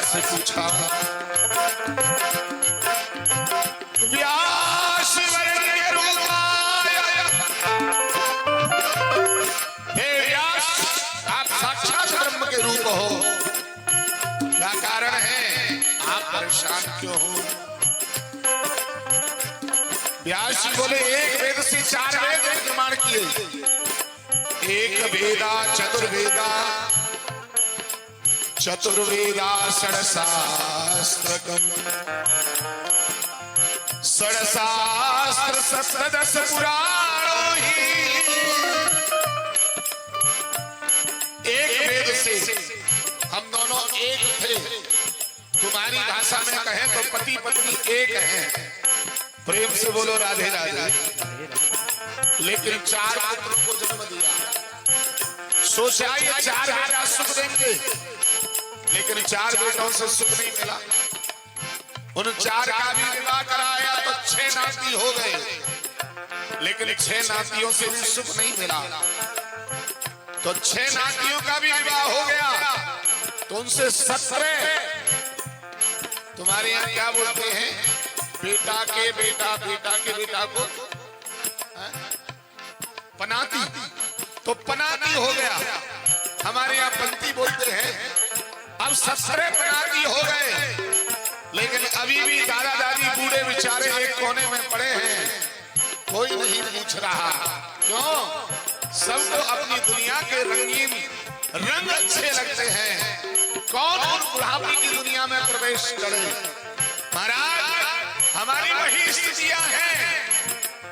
से पूछा, व्यास वर्ण के रूप आया। हे व्यास, आप साक्षात ब्रह्म के रूप हो, क्या कारण है, आप परेशान क्यों हो? व्यास जी बोले, एक वेद से 4 वेद निर्माण किए, एक वेदा चतुर्वेदा, चतुर्वेदा षडशास्त्रकम्, षडशास्त्र सप्तदश पुराणो ही। एक वेद से हम दोनों एक थे, तुम्हारी भाषा में कहें तो पति पत्नी एक हैं, प्रेम से बोलो राधे राधे। लेकिन 4 पुत्रों को जन्म दिया, सोचा ये 4 बेटा सुख देंगे, लेकिन 4 बेटों से सुख नहीं मिला। उन 4 का भी विवाह कराया तो 6 नाती हो गए, लेकिन 6 नातियों से भी सुख नहीं मिला। तो 6 नातियों का भी विवाह हो गया, तो उनसे 17, तुम्हारे यहाँ क्या बोलते हैं, बेटा के बेटा, बेटा के बेटा को पनाती, तो पनाती हो गया। हमारे यहाँ पंती बोलते हैं। अब 17 पनाती हो गए, लेकिन अभी भी दादा दादी बूढ़े बेचारे एक कोने में पड़े हैं, कोई नहीं पूछ रहा। क्यों? सबको अपनी दुनिया के रंगीन रंग अच्छे लगते हैं, कौन उन बुढ़ापी की दुनिया में प्रवेश करे। महाराज, हमारी वही स्थितियां हैं,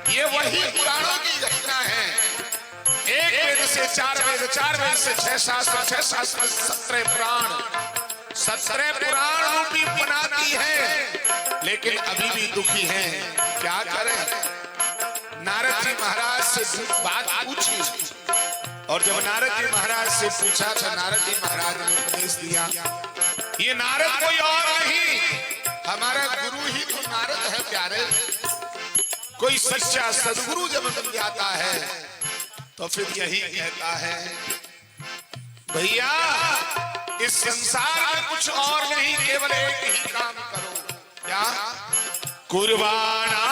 ये वही पुराणों की घटना है। एक वेद से 4 वेद, 4 वेद से 6 शास्त्र, 6 शास्त्र 17 पुराण, 17 पुराण रूपी बनाती है, लेकिन अभी भी दुखी हैं। क्या करें? नारद जी महाराज से बात पूछी, और जब नारद जी महाराज से पूछा तो नारद जी महाराज ने उपदेश दिया। ये नारद कोई और नहीं, हमारा गुरु ही तो नारद है प्यारे। कोई सच्चा सदगुरु जब बन जाता है तो फिर यही कहता है, भैया इस संसार में कुछ और नहीं, केवल एक ही काम करो। क्या? कुर्बाना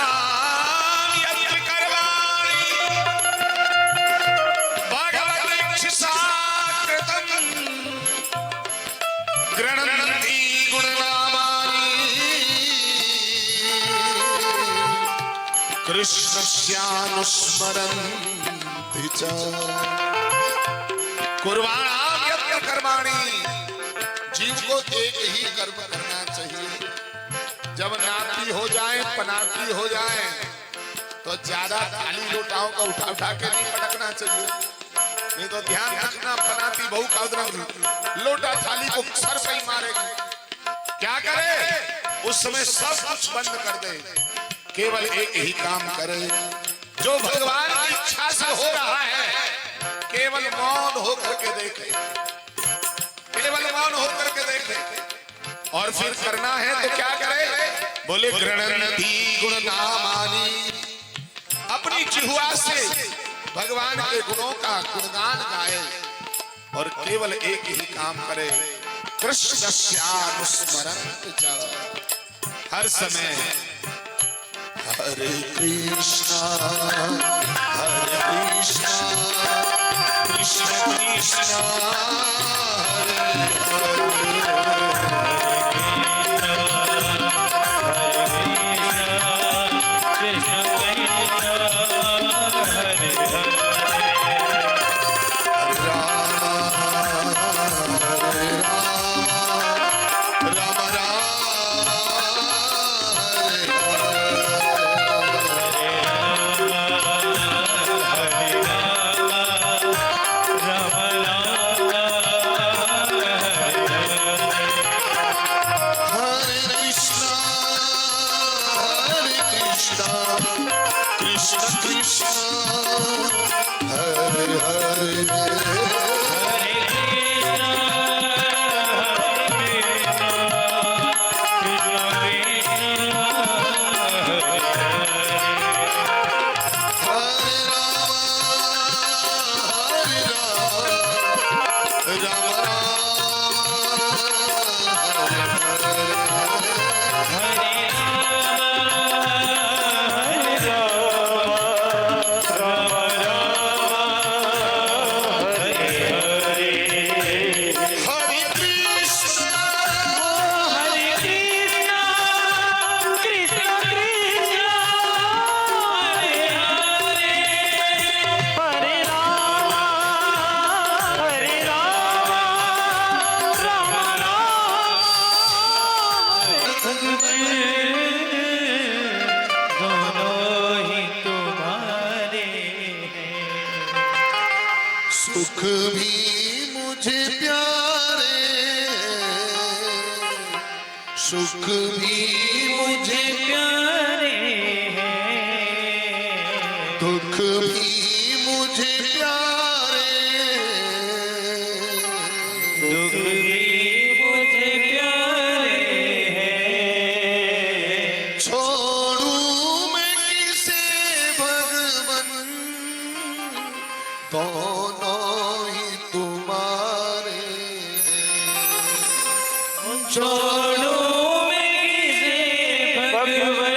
यज्ञ करवाणी, भगवत इच्छाकृतम्, गृह्णन्ति गुणनामानि, कृष्णस्यानुस्मरन्ति च। कुर्बाणाम यज्ञ कर्माणि, जीव को एक ही कर्म करना चाहिए। जब नाती हो जाए, पनाती हो जाए, तो ज्यादा थाली लोटाओं का उठा उठा के नहीं पटकना चाहिए। नहीं तो ध्यान रखना, पनाती बहू का लोटा थाली को सर पे ही मारेगी। क्या करे? उस समय सब कुछ बंद कर दे, केवल एक ही काम करे, जो भगवान की इच्छा से हो रहा है, केवल मौन होकर के देखे, केवल मौन होकर के देखे। और फिर करना है तो क्या करे? बोले गृह्णन्ति गुणनामानि, अपनी जिह्वा से भगवान के गुणों का गुणगान गाए, और केवल एक ही काम करे, कृष्णस्यानुस्मरन्ति च। हर समय हरे कृष्णा कृष्ण कृष्णा हरे कृष्ण कृष्ण हरे हरे राम राम सुख भी मुझे प्यारे, सुख भी मुझे प्यारे हैं, दुख भी मुझे प्यारे, दुख भी मुझे प्यारे हैं। छोड़ूं मैं किसे भगवन, दोनों ही तुम्हारे। छोड़ो मैं किसे भगवन,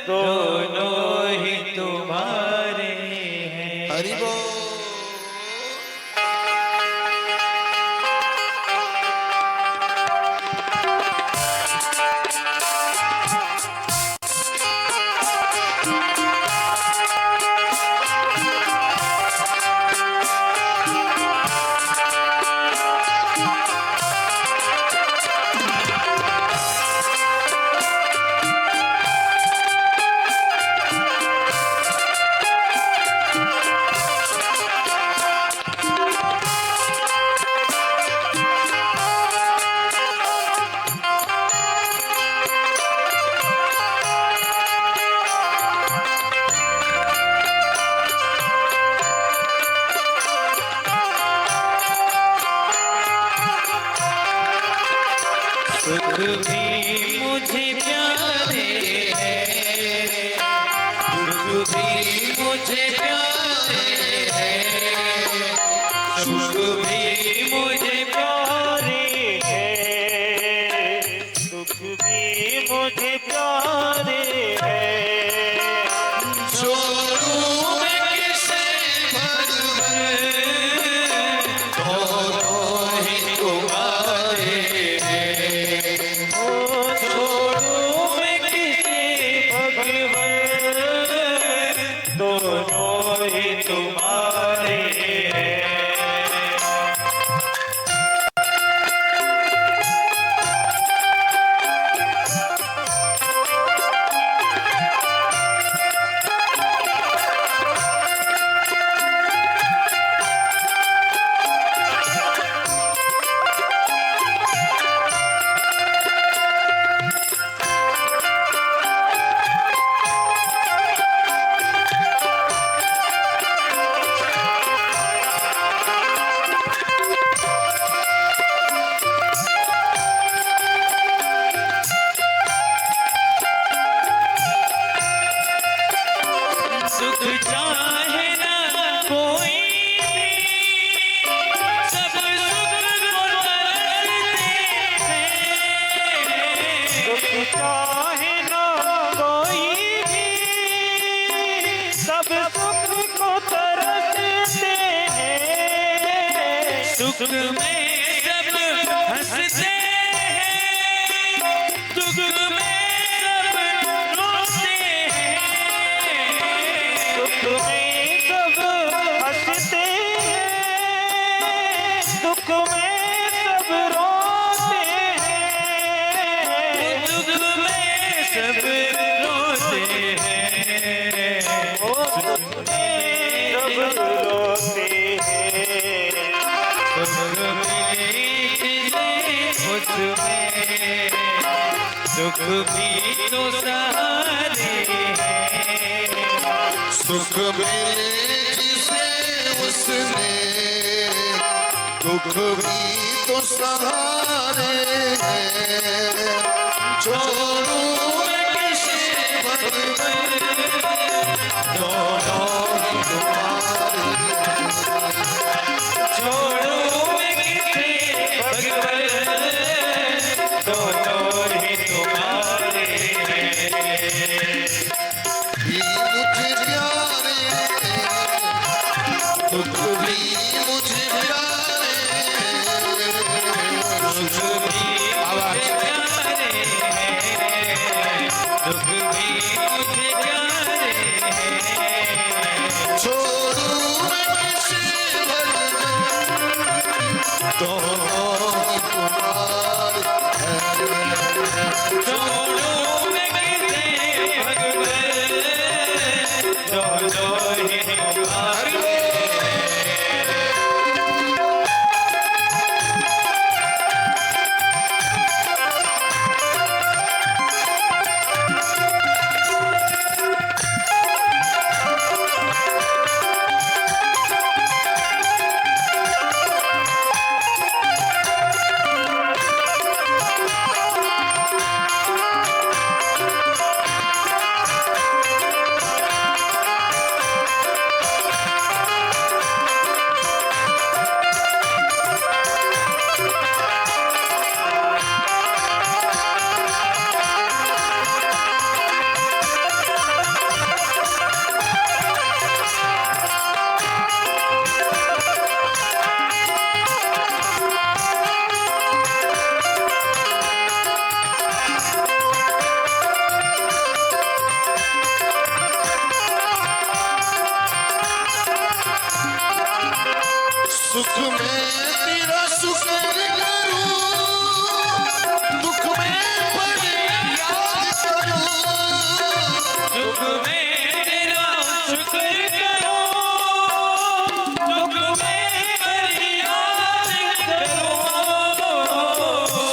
दोनों ही तुम्हारे हैं। हरि बोल। सुख भी मुझे प्यारे हैं, दुख भी मुझे प्यारे हैं, सुख भी मुझे प्यारे हैं, दुख भी मुझे प्यारे हैं। छोड़ूं मैं किसे भगवन, दोनों ही तुम्हारे। छोड़ो मैं किसे भगवन, दोनों ही तुम्हारे हैं। सुख चाहे ना कोई भी, सब सुख को तरसते हैं। सुख चाहे ना कोई भी, सब सुख को तरसते हैं। सुख में सब हंसते हैं, दुख में सब रोते हैं। दुख में सब हंसते हैं, दुख में सब रोते हैं। दुख में सब रोते हैं, ओ दुख में सब रोते हैं। सुख मिले उसमें, दुख भी तो सहारे हैं। सुख मिले जिसे उसने, दुख भी तो सहारे हैं। छोड़ूं मैं किसे भगवन, दोनों ही तुम्हारे। छोड़ो मैं किसे भगवन, दोनों ही तुम्हारे हैं। भी मुझे प्यारे, दुख भी मुझे प्यारे, सुख भी मुझे प्यारे हैं, दुख भी मुझे प्यारे हैं। छोड़ूं मैं किसे भगवन, दोनों ही तुम्हारे हैं। छोड़ो मैं किसे भगवन, दोनों ही तुम्हारे हैं। सुख में तेरा शुक्र करूं, दुख में फरियाद करूं। सुख में तेरा शुक्र करो, दुख में फरियाद करो।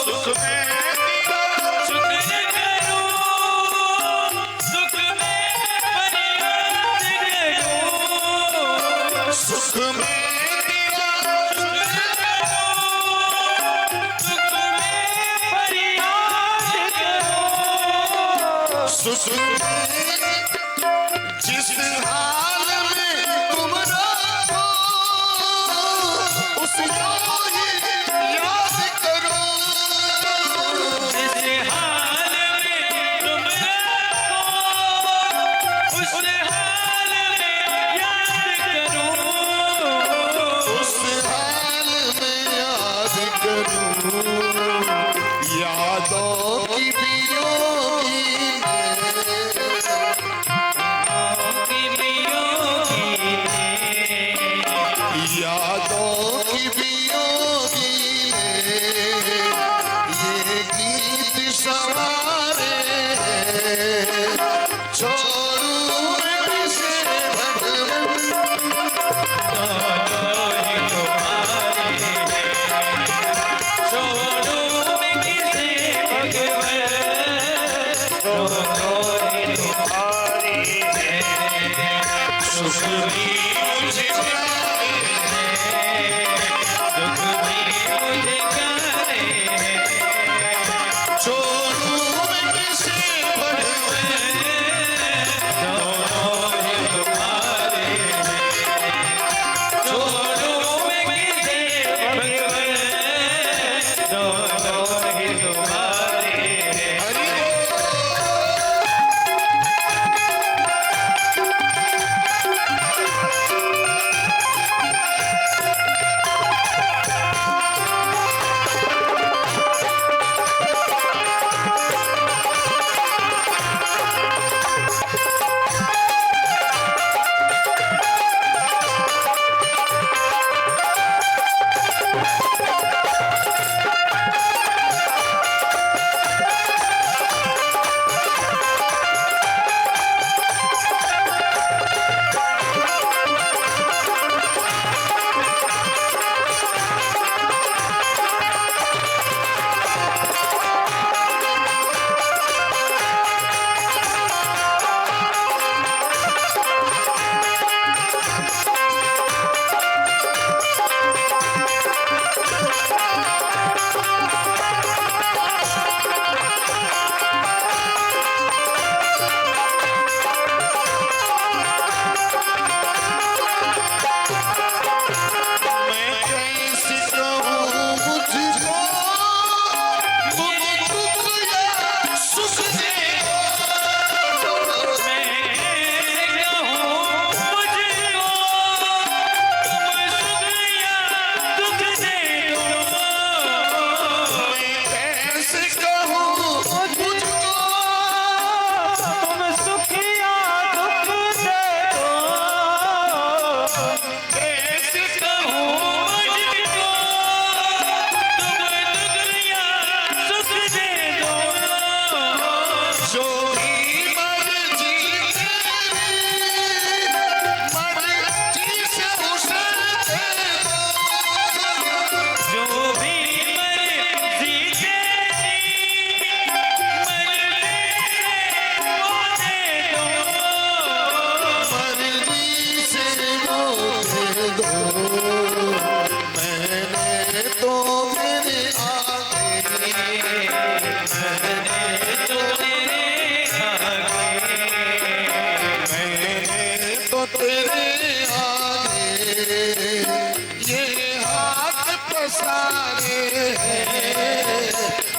सुख में तेरा शुक्र करो, दुख में फरियाद करो। सुख में सुख में जिस हाल में तुम रहो उस ही याद करो। जिस हाल में तुम रहो, उस हाल में याद करो। उस हाल में याद करूं, यादों की बियोगी यादों की बियोगी ये गीत सवारे छोड़ू मैं किसे भगवन। छोड़ो मैं किसे भगवन, सुख भी मुझे प्यारे दुख भी मुझे प्यारे हैं। छोड़ू मैं किसे भगवन। दोनों ही तुम्हारे हैं। छोड़ो मैं किसे भगवन, दोनों ही तुम्हारे हैं। हरि बोल।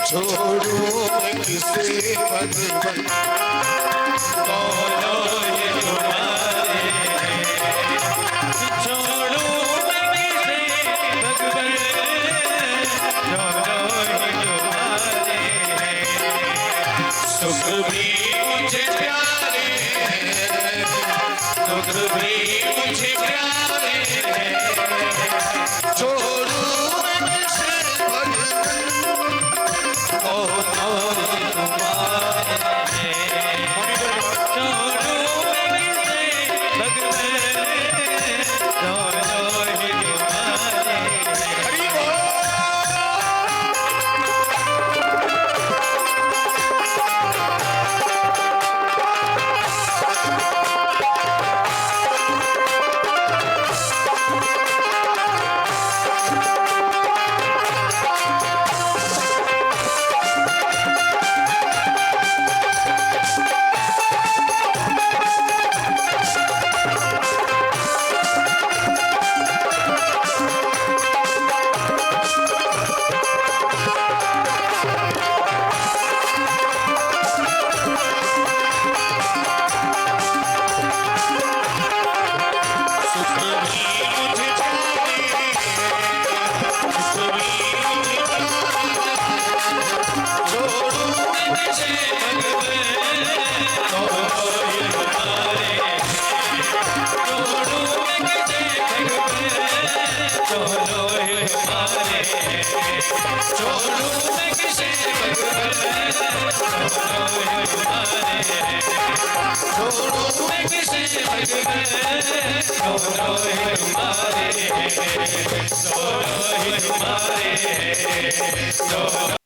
छोड़ू मैं किसे भगवन। दोनों ही तुम्हारे हैं। छोड़ो मैं किसे भगवन, दोनों ही तुम्हारे हैं। सुख भी मुझे प्यारे दुख भी मुझे प्यारे छोड़ू मैं किसे भगवन छोड़ो ही तुम्हारे छोड़ो मैं किसे भगवन छोड़ो ही तुम्हारे हरि बोल।